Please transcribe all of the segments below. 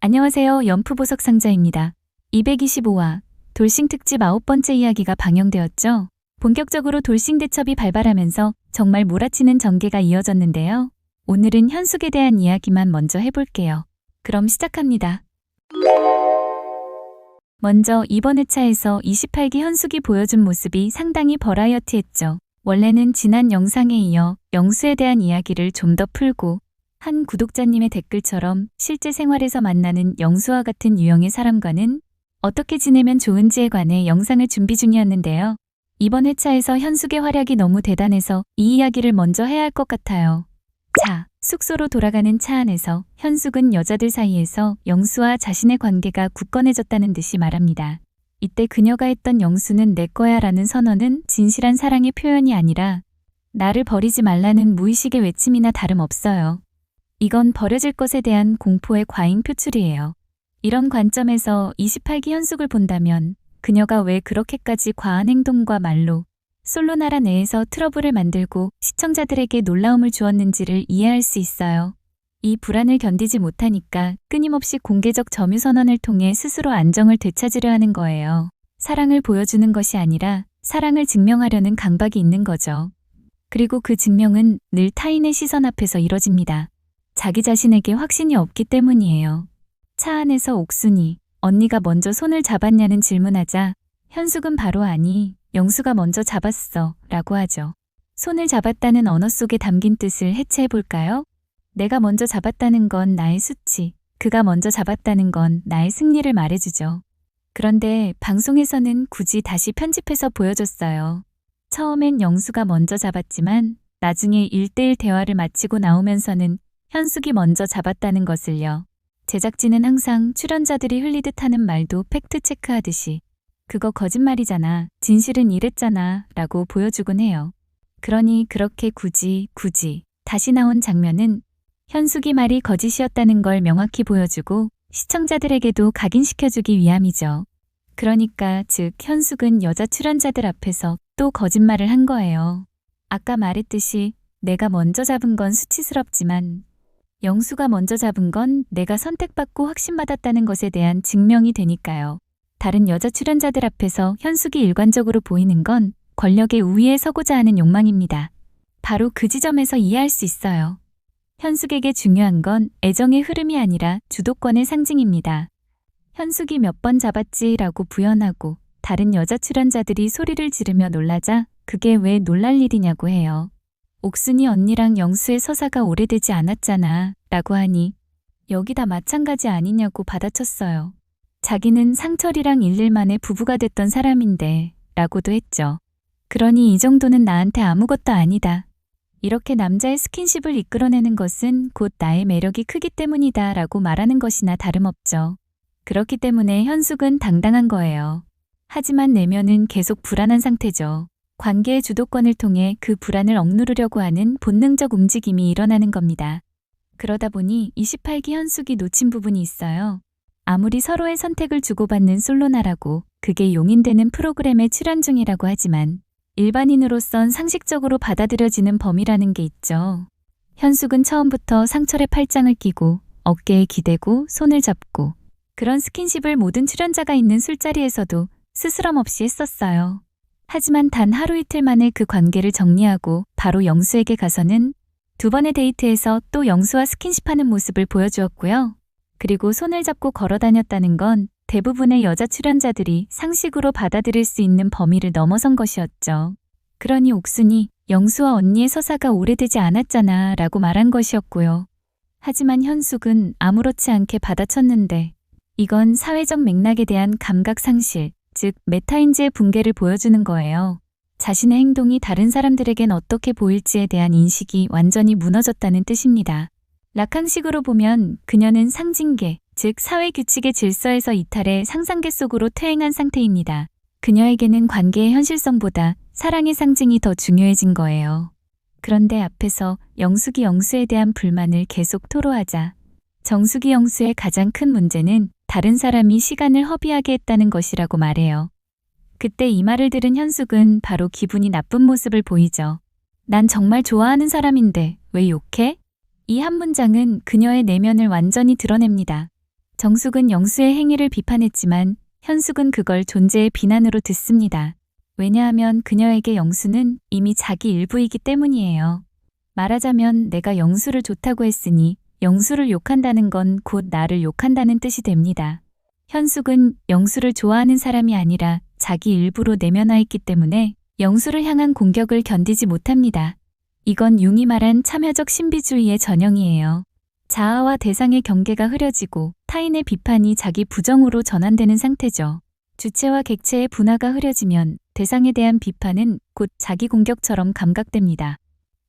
안녕하세요. 연프보석 상자입니다. 225화 돌싱 특집 9번째 이야기가 방영되었죠. 본격적으로 돌싱 대첩이 발발하면서 정말 몰아치는 전개가 이어졌는데요. 오늘은 현숙에 대한 이야기만 먼저 해볼게요. 그럼 시작합니다. 먼저 이번 회차에서 28기 현숙이 보여준 모습이 상당히 버라이어티했죠. 원래는 지난 영상에 이어 영수에 대한 이야기를 좀 더 풀고 한 구독자님의 댓글처럼 실제 생활에서 만나는 영수와 같은 유형의 사람과는 어떻게 지내면 좋은지에 관해 영상을 준비 중이었는데요. 이번 회차에서 현숙의 활약이 너무 대단해서 이 이야기를 먼저 해야 할 것 같아요. 자, 숙소로 돌아가는 차 안에서 현숙은 여자들 사이에서 영수와 자신의 관계가 굳건해졌다는 듯이 말합니다. 이때 그녀가 했던 영수는 내 거야 라는 선언은 진실한 사랑의 표현이 아니라 나를 버리지 말라는 무의식의 외침이나 다름없어요. 이건 버려질 것에 대한 공포의 과잉 표출이에요. 이런 관점에서 28기 현숙을 본다면 그녀가 왜 그렇게까지 과한 행동과 말로 솔로나라 내에서 트러블을 만들고 시청자들에게 놀라움을 주었는지를 이해할 수 있어요. 이 불안을 견디지 못하니까 끊임없이 공개적 점유 선언을 통해 스스로 안정을 되찾으려 하는 거예요. 사랑을 보여주는 것이 아니라 사랑을 증명하려는 강박이 있는 거죠. 그리고 그 증명은 늘 타인의 시선 앞에서 이뤄집니다. 자기 자신에게 확신이 없기 때문이에요. 차 안에서 옥순이 언니가 먼저 손을 잡았냐는 질문하자 현숙은 바로 아니, 영수가 먼저 잡았어 라고 하죠. 손을 잡았다는 언어 속에 담긴 뜻을 해체해 볼까요? 내가 먼저 잡았다는 건 나의 수치, 그가 먼저 잡았다는 건 나의 승리를 말해주죠. 그런데 방송에서는 굳이 다시 편집해서 보여줬어요. 처음엔 영수가 먼저 잡았지만 나중에 1대1 대화를 마치고 나오면서는 현숙이 먼저 잡았다는 것을요. 제작진은 항상 출연자들이 흘리듯 하는 말도 팩트 체크하듯이 그거 거짓말이잖아, 진실은 이랬잖아 라고 보여주곤 해요. 그러니 그렇게 굳이 다시 나온 장면은 현숙이 말이 거짓이었다는 걸 명확히 보여주고 시청자들에게도 각인시켜주기 위함이죠. 그러니까 즉 현숙은 여자 출연자들 앞에서 또 거짓말을 한 거예요. 아까 말했듯이 내가 먼저 잡은 건 수치스럽지만 영수가 먼저 잡은 건 내가 선택받고 확신받았다는 것에 대한 증명이 되니까요. 다른 여자 출연자들 앞에서 현숙이 일관적으로 보이는 건 권력의 우위에 서고자 하는 욕망입니다. 바로 그 지점에서 이해할 수 있어요. 현숙에게 중요한 건 애정의 흐름이 아니라 주도권의 상징입니다. 현숙이 몇 번 잡았지라고 부연하고 다른 여자 출연자들이 소리를 지르며 놀라자 그게 왜 놀랄 일이냐고 해요. 옥순이 언니랑 영수의 서사가 오래되지 않았잖아 라고 하니 여기 다 마찬가지 아니냐고 받아쳤어요. 자기는 상철이랑 1일 만에 부부가 됐던 사람인데 라고도 했죠. 그러니 이 정도는 나한테 아무것도 아니다. 이렇게 남자의 스킨십을 이끌어내는 것은 곧 나의 매력이 크기 때문이다 라고 말하는 것이나 다름없죠. 그렇기 때문에 현숙은 당당한 거예요. 하지만 내면은 계속 불안한 상태죠. 관계의 주도권을 통해 그 불안을 억누르려고 하는 본능적 움직임이 일어나는 겁니다. 그러다 보니 28기 현숙이 놓친 부분이 있어요. 아무리 서로의 선택을 주고받는 솔로나라고 그게 용인되는 프로그램에 출연 중이라고 하지만 일반인으로선 상식적으로 받아들여지는 범위라는 게 있죠. 현숙은 처음부터 상철의 팔짱을 끼고 어깨에 기대고 손을 잡고 그런 스킨십을 모든 출연자가 있는 술자리에서도 스스럼 없이 했었어요. 하지만 단 하루 이틀 만에 그 관계를 정리하고 바로 영수에게 가서는 두 번의 데이트에서 또 영수와 스킨십하는 모습을 보여주었고요. 그리고 손을 잡고 걸어 다녔다는 건 대부분의 여자 출연자들이 상식으로 받아들일 수 있는 범위를 넘어선 것이었죠. 그러니 옥순이 영수와 언니의 서사가 오래되지 않았잖아 라고 말한 것이었고요. 하지만 현숙은 아무렇지 않게 받아쳤는데 이건 사회적 맥락에 대한 감각 상실, 즉 메타인지의 붕괴를 보여주는 거예요. 자신의 행동이 다른 사람들에겐 어떻게 보일지에 대한 인식이 완전히 무너졌다는 뜻입니다. 락항식으로 보면 그녀는 상징계, 즉 사회규칙의 질서에서 이탈해 상상계 속으로 퇴행한 상태입니다. 그녀에게는 관계의 현실성보다 사랑의 상징이 더 중요해진 거예요. 그런데 앞에서 영숙이 영수에 대한 불만을 계속 토로하자 정숙이 영수의 가장 큰 문제는 다른 사람이 시간을 허비하게 했다는 것이라고 말해요. 그때 이 말을 들은 현숙은 바로 기분이 나쁜 모습을 보이죠. 난 정말 좋아하는 사람인데 왜 욕해? 이 한 문장은 그녀의 내면을 완전히 드러냅니다. 정숙은 영수의 행위를 비판했지만 현숙은 그걸 존재의 비난으로 듣습니다. 왜냐하면 그녀에게 영수는 이미 자기 일부이기 때문이에요. 말하자면 내가 영수를 좋다고 했으니 영수를 욕한다는 건 곧 나를 욕한다는 뜻이 됩니다. 현숙은 영수를 좋아하는 사람이 아니라 자기 일부로 내면화했기 때문에 영수를 향한 공격을 견디지 못합니다. 이건 융이 말한 참여적 신비주의의 전형이에요. 자아와 대상의 경계가 흐려지고 타인의 비판이 자기 부정으로 전환되는 상태죠. 주체와 객체의 분화가 흐려지면 대상에 대한 비판은 곧 자기 공격처럼 감각됩니다.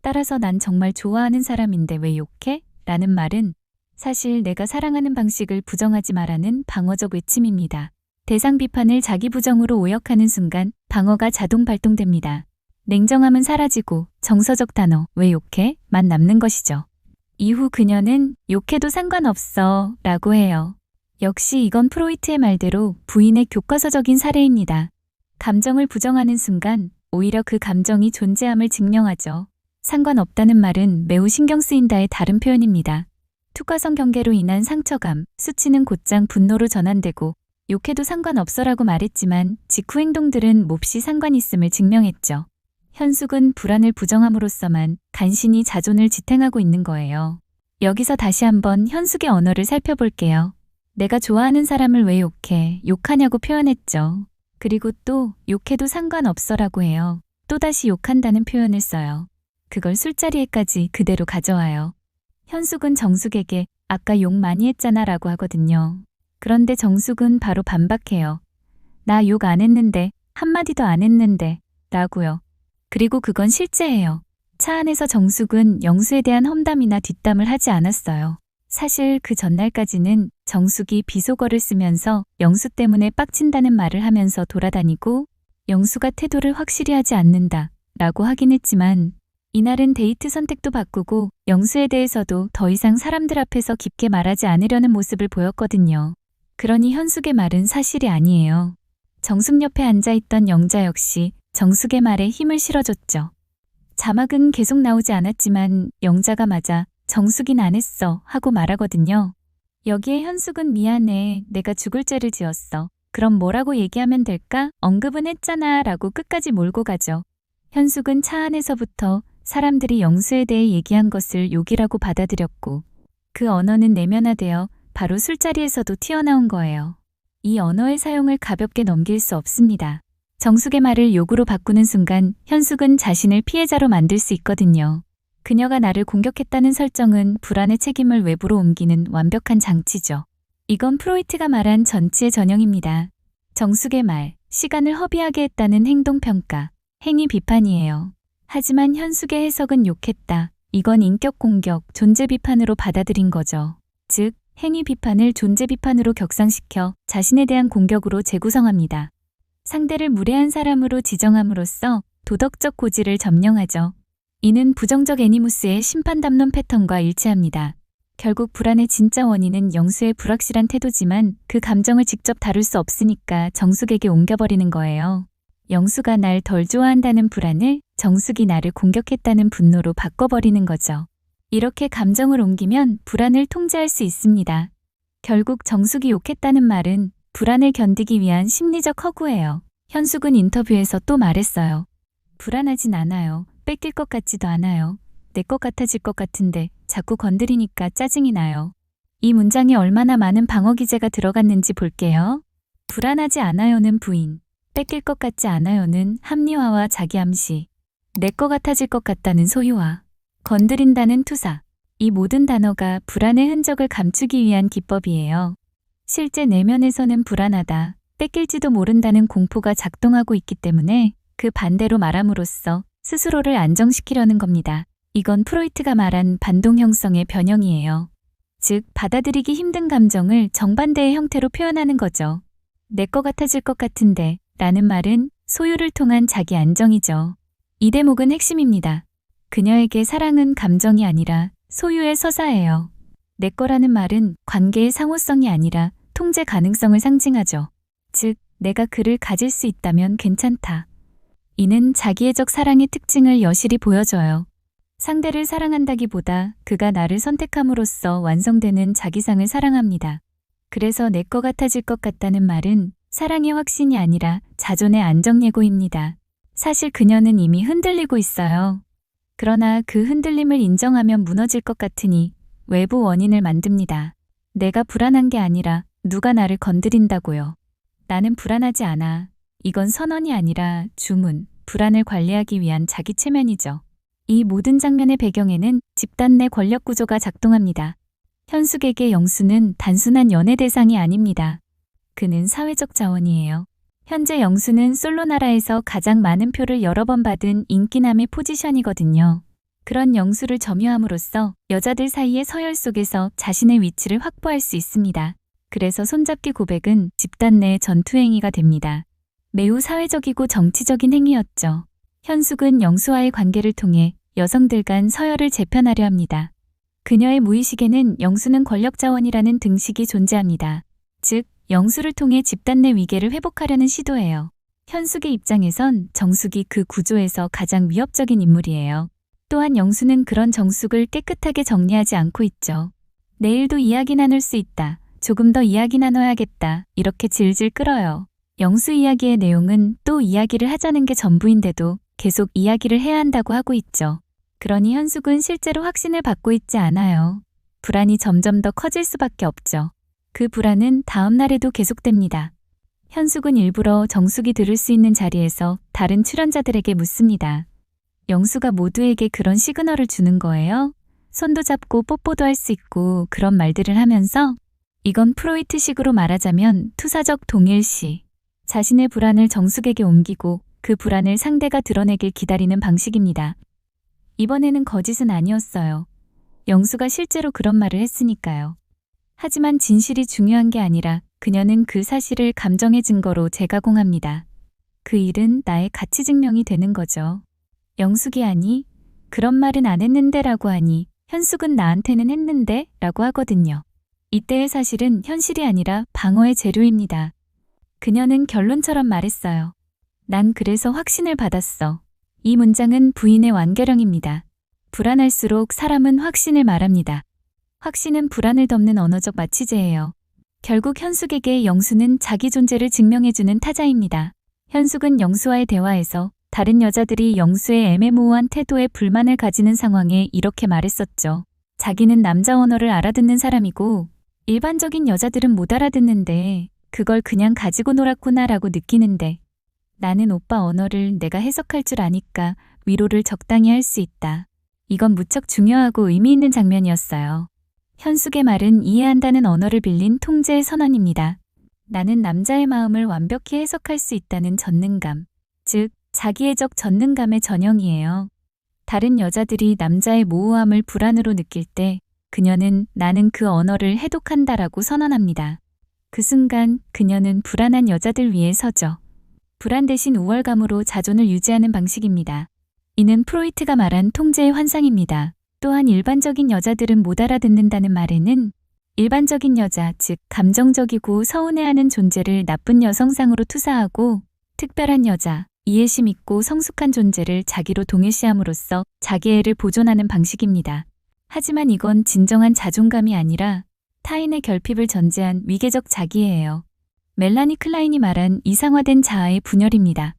따라서 난 정말 좋아하는 사람인데 왜 욕해? 라는 말은 사실 내가 사랑하는 방식을 부정하지 말라는 방어적 외침입니다. 대상 비판을 자기 부정으로 오역하는 순간 방어가 자동 발동됩니다. 냉정함은 사라지고 정서적 단어 왜 욕해? 만 남는 것이죠. 이후 그녀는 욕해도 상관없어 라고 해요. 역시 이건 프로이트의 말대로 부인의 교과서적인 사례입니다. 감정을 부정하는 순간 오히려 그 감정이 존재함을 증명하죠. 상관없다는 말은 매우 신경 쓰인다의 다른 표현입니다. 투과성 경계로 인한 상처감, 수치는 곧장 분노로 전환되고 욕해도 상관없어라고 말했지만 직후 행동들은 몹시 상관 있음을 증명했죠. 현숙은 불안을 부정함으로써만 간신히 자존을 지탱하고 있는 거예요. 여기서 다시 한번 현숙의 언어를 살펴볼게요. 내가 좋아하는 사람을 왜 욕해? 욕하냐고 표현했죠. 그리고 또 욕해도 상관없어라고 해요. 또다시 욕한다는 표현을 써요. 그걸 술자리에까지 그대로 가져와요. 현숙은 정숙에게 아까 욕 많이 했잖아 라고 하거든요. 그런데 정숙은 바로 반박해요. 나 욕 안 했는데, 한마디도 안 했는데 라고요. 그리고 그건 실제예요. 차 안에서 정숙은 영수에 대한 험담이나 뒷담을 하지 않았어요. 사실 그 전날까지는 정숙이 비속어를 쓰면서 영수 때문에 빡친다는 말을 하면서 돌아다니고 영수가 태도를 확실히 하지 않는다 라고 하긴 했지만 이날은 데이트 선택도 바꾸고 영수에 대해서도 더 이상 사람들 앞에서 깊게 말하지 않으려는 모습을 보였거든요. 그러니 현숙의 말은 사실이 아니에요. 정숙 옆에 앉아있던 영자 역시 정숙의 말에 힘을 실어줬죠. 자막은 계속 나오지 않았지만 영자가 맞아 정숙인 안 했어 하고 말하거든요. 여기에 현숙은 미안해 내가 죽을 죄를 지었어. 그럼 뭐라고 얘기하면 될까? 언급은 했잖아 라고 끝까지 몰고 가죠. 현숙은 차 안에서부터 사람들이 영수에 대해 얘기한 것을 욕이라고 받아들였고 그 언어는 내면화되어 바로 술자리에서도 튀어나온 거예요. 이 언어의 사용을 가볍게 넘길 수 없습니다. 정숙의 말을 욕으로 바꾸는 순간 현숙은 자신을 피해자로 만들 수 있거든요. 그녀가 나를 공격했다는 설정은 불안의 책임을 외부로 옮기는 완벽한 장치죠. 이건 프로이트가 말한 전치의 전형입니다. 정숙의 말, 시간을 허비하게 했다는 행동평가, 행위 비판이에요. 하지만 현숙의 해석은 욕했다. 이건 인격 공격, 존재 비판으로 받아들인 거죠. 즉, 행위 비판을 존재 비판으로 격상시켜 자신에 대한 공격으로 재구성합니다. 상대를 무례한 사람으로 지정함으로써 도덕적 고지를 점령하죠. 이는 부정적 애니무스의 심판 담론 패턴과 일치합니다. 결국 불안의 진짜 원인은 영수의 불확실한 태도지만 그 감정을 직접 다룰 수 없으니까 정숙에게 옮겨버리는 거예요. 영수가 날 덜 좋아한다는 불안을 정숙이 나를 공격했다는 분노로 바꿔버리는 거죠. 이렇게 감정을 옮기면 불안을 통제할 수 있습니다. 결국 정숙이 욕했다는 말은 불안을 견디기 위한 심리적 허구예요. 현숙은 인터뷰에서 또 말했어요. 불안하진 않아요. 뺏길 것 같지도 않아요. 내 것 같아질 것 같은데 자꾸 건드리니까 짜증이 나요. 이 문장에 얼마나 많은 방어 기제가 들어갔는지 볼게요. 불안하지 않아요는 부인, 뺏길 것 같지 않아요는 합리화와 자기암시, 내 것 같아질 것 같다는 소유화, 건드린다는 투사. 이 모든 단어가 불안의 흔적을 감추기 위한 기법이에요. 실제 내면에서는 불안하다, 뺏길지도 모른다는 공포가 작동하고 있기 때문에 그 반대로 말함으로써 스스로를 안정시키려는 겁니다. 이건 프로이트가 말한 반동 형성의 변형이에요. 즉, 받아들이기 힘든 감정을 정반대의 형태로 표현하는 거죠. 내 것 같아질 것 같은데 라는 말은 소유를 통한 자기 안정이죠. 이 대목은 핵심입니다. 그녀에게 사랑은 감정이 아니라 소유의 서사예요. 내 거라는 말은 관계의 상호성이 아니라 통제 가능성을 상징하죠. 즉, 내가 그를 가질 수 있다면 괜찮다. 이는 자기애적 사랑의 특징을 여실히 보여줘요. 상대를 사랑한다기보다 그가 나를 선택함으로써 완성되는 자기상을 사랑합니다. 그래서 내 거 같아질 것 같다는 말은 사랑의 확신이 아니라 자존의 안정 예고입니다. 사실 그녀는 이미 흔들리고 있어요. 그러나 그 흔들림을 인정하면 무너질 것 같으니 외부 원인을 만듭니다. 내가 불안한 게 아니라 누가 나를 건드린다고요. 나는 불안하지 않아. 이건 선언이 아니라 주문, 불안을 관리하기 위한 자기 체면이죠. 이 모든 장면의 배경에는 집단 내 권력 구조가 작동합니다. 현숙에게 영수는 단순한 연애 대상이 아닙니다. 그는 사회적 자원이에요. 현재 영수는 솔로나라에서 가장 많은 표를 여러 번 받은 인기남의 포지션이거든요. 그런 영수를 점유함으로써 여자들 사이의 서열 속에서 자신의 위치를 확보할 수 있습니다. 그래서 손잡기 고백은 집단 내 전투 행위가 됩니다. 매우 사회적이고 정치적인 행위였죠. 현숙은 영수와의 관계를 통해 여성들 간 서열을 재편하려 합니다. 그녀의 무의식에는 영수는 권력 자원이라는 등식이 존재합니다. 즉, 영수를 통해 집단 내 위계를 회복하려는 시도예요. 현숙의 입장에선 정숙이 그 구조에서 가장 위협적인 인물이에요. 또한 영수는 그런 정숙을 깨끗하게 정리하지 않고 있죠. 내일도 이야기 나눌 수 있다. 조금 더 이야기 나눠야겠다. 이렇게 질질 끌어요. 영수 이야기의 내용은 또 이야기를 하자는 게 전부인데도 계속 이야기를 해야 한다고 하고 있죠. 그러니 현숙은 실제로 확신을 받고 있지 않아요. 불안이 점점 더 커질 수밖에 없죠. 그 불안은 다음 날에도 계속됩니다. 현숙은 일부러 정숙이 들을 수 있는 자리에서 다른 출연자들에게 묻습니다. 영수가 모두에게 그런 시그널을 주는 거예요? 손도 잡고 뽀뽀도 할 수 있고 그런 말들을 하면서 이건 프로이트식으로 말하자면 투사적 동일시. 자신의 불안을 정숙에게 옮기고 그 불안을 상대가 드러내길 기다리는 방식입니다. 이번에는 거짓은 아니었어요. 영수가 실제로 그런 말을 했으니까요. 하지만 진실이 중요한 게 아니라 그녀는 그 사실을 감정의 증거로 재가공합니다. 그 일은 나의 가치 증명이 되는 거죠. 영숙이 아니, 그런 말은 안 했는데 라고 하니 현숙은 나한테는 했는데 라고 하거든요. 이때의 사실은 현실이 아니라 방어의 재료입니다. 그녀는 결론처럼 말했어요. 난 그래서 확신을 받았어. 이 문장은 부인의 완결형입니다. 불안할수록 사람은 확신을 말합니다. 확신은 불안을 덮는 언어적 마취제예요. 결국 현숙에게 영수는 자기 존재를 증명해주는 타자입니다. 현숙은 영수와의 대화에서 다른 여자들이 영수의 애매모호한 태도에 불만을 가지는 상황에 이렇게 말했었죠. 자기는 남자 언어를 알아듣는 사람이고 일반적인 여자들은 못 알아듣는데 그걸 그냥 가지고 놀았구나라고 느끼는데 나는 오빠 언어를 내가 해석할 줄 아니까 위로를 적당히 할 수 있다. 이건 무척 중요하고 의미 있는 장면이었어요. 현숙의 말은 이해한다는 언어를 빌린 통제의 선언입니다. 나는 남자의 마음을 완벽히 해석할 수 있다는 전능감, 즉 자기애적 전능감의 전형이에요. 다른 여자들이 남자의 모호함을 불안으로 느낄 때 그녀는 나는 그 언어를 해독한다라고 선언합니다. 그 순간 그녀는 불안한 여자들 위에 서죠. 불안 대신 우월감으로 자존을 유지하는 방식입니다. 이는 프로이트가 말한 통제의 환상입니다. 또한 일반적인 여자들은 못 알아듣는다는 말에는 일반적인 여자, 즉 감정적이고 서운해하는 존재를 나쁜 여성상으로 투사하고 특별한 여자, 이해심 있고 성숙한 존재를 자기로 동일시함으로써 자기애를 보존하는 방식입니다. 하지만 이건 진정한 자존감이 아니라 타인의 결핍을 전제한 위계적 자기애예요. 멜라니 클라인이 말한 이상화된 자아의 분열입니다.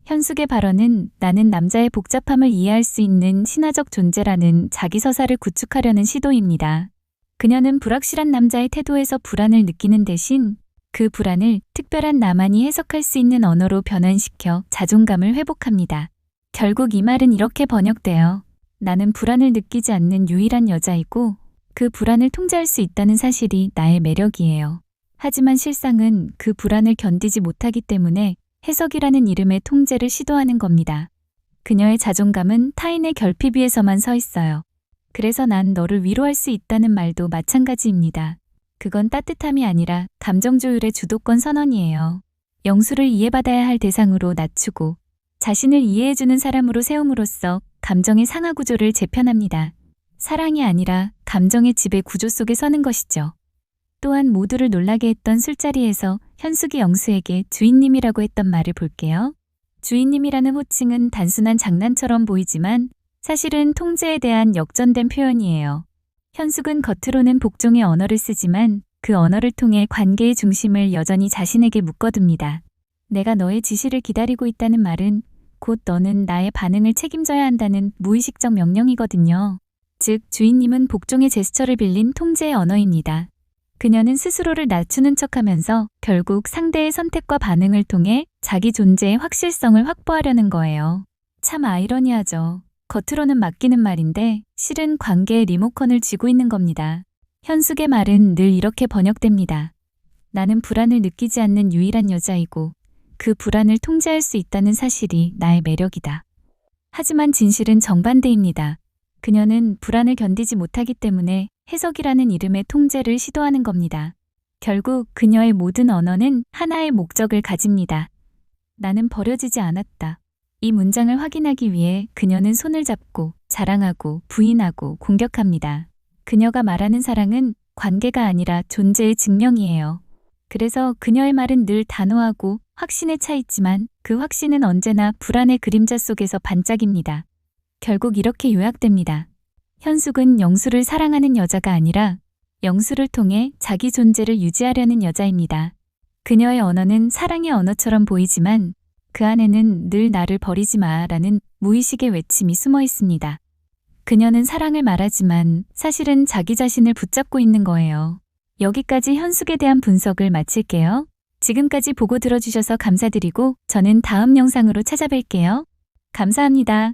현숙의 발언은 나는 남자의 복잡함을 이해할 수 있는 신화적 존재라는 자기 서사를 구축하려는 시도입니다. 그녀는 불확실한 남자의 태도에서 불안을 느끼는 대신 그 불안을 특별한 나만이 해석할 수 있는 언어로 변환시켜 자존감을 회복합니다. 결국 이 말은 이렇게 번역돼요. 나는 불안을 느끼지 않는 유일한 여자이고 그 불안을 통제할 수 있다는 사실이 나의 매력이에요. 하지만 실상은 그 불안을 견디지 못하기 때문에 해석이라는 이름의 통제를 시도하는 겁니다. 그녀의 자존감은 타인의 결핍 위에서만 서 있어요. 그래서 난 너를 위로할 수 있다는 말도 마찬가지입니다. 그건 따뜻함이 아니라 감정 조율의 주도권 선언이에요. 영수를 이해받아야 할 대상으로 낮추고 자신을 이해해주는 사람으로 세움으로써 감정의 상하 구조를 재편합니다. 사랑이 아니라 감정의 지배 구조 속에 서는 것이죠. 또한 모두를 놀라게 했던 술자리에서 현숙이 영수에게 주인님이라고 했던 말을 볼게요. 주인님이라는 호칭은 단순한 장난처럼 보이지만 사실은 통제에 대한 역전된 표현이에요. 현숙은 겉으로는 복종의 언어를 쓰지만 그 언어를 통해 관계의 중심을 여전히 자신에게 묶어둡니다. 내가 너의 지시를 기다리고 있다는 말은 곧 너는 나의 반응을 책임져야 한다는 무의식적 명령이거든요. 즉, 주인님은 복종의 제스처를 빌린 통제의 언어입니다. 그녀는 스스로를 낮추는 척하면서 결국 상대의 선택과 반응을 통해 자기 존재의 확실성을 확보하려는 거예요. 참 아이러니하죠. 겉으로는 맡기는 말인데 실은 관계의 리모컨을 쥐고 있는 겁니다. 현숙의 말은 늘 이렇게 번역됩니다. 나는 불안을 느끼지 않는 유일한 여자이고 그 불안을 통제할 수 있다는 사실이 나의 매력이다. 하지만 진실은 정반대입니다. 그녀는 불안을 견디지 못하기 때문에 해석이라는 이름의 통제를 시도하는 겁니다. 결국 그녀의 모든 언어는 하나의 목적을 가집니다. 나는 버려지지 않았다. 이 문장을 확인하기 위해 그녀는 손을 잡고 자랑하고 부인하고 공격합니다. 그녀가 말하는 사랑은 관계가 아니라 존재의 증명이에요. 그래서 그녀의 말은 늘 단호하고 확신에 차 있지만 그 확신은 언제나 불안의 그림자 속에서 반짝입니다. 결국 이렇게 요약됩니다. 현숙은 영수를 사랑하는 여자가 아니라 영수를 통해 자기 존재를 유지하려는 여자입니다. 그녀의 언어는 사랑의 언어처럼 보이지만 그 안에는 늘 나를 버리지 마라는 무의식의 외침이 숨어 있습니다. 그녀는 사랑을 말하지만 사실은 자기 자신을 붙잡고 있는 거예요. 여기까지 현숙에 대한 분석을 마칠게요. 지금까지 보고 들어주셔서 감사드리고 저는 다음 영상으로 찾아뵐게요. 감사합니다.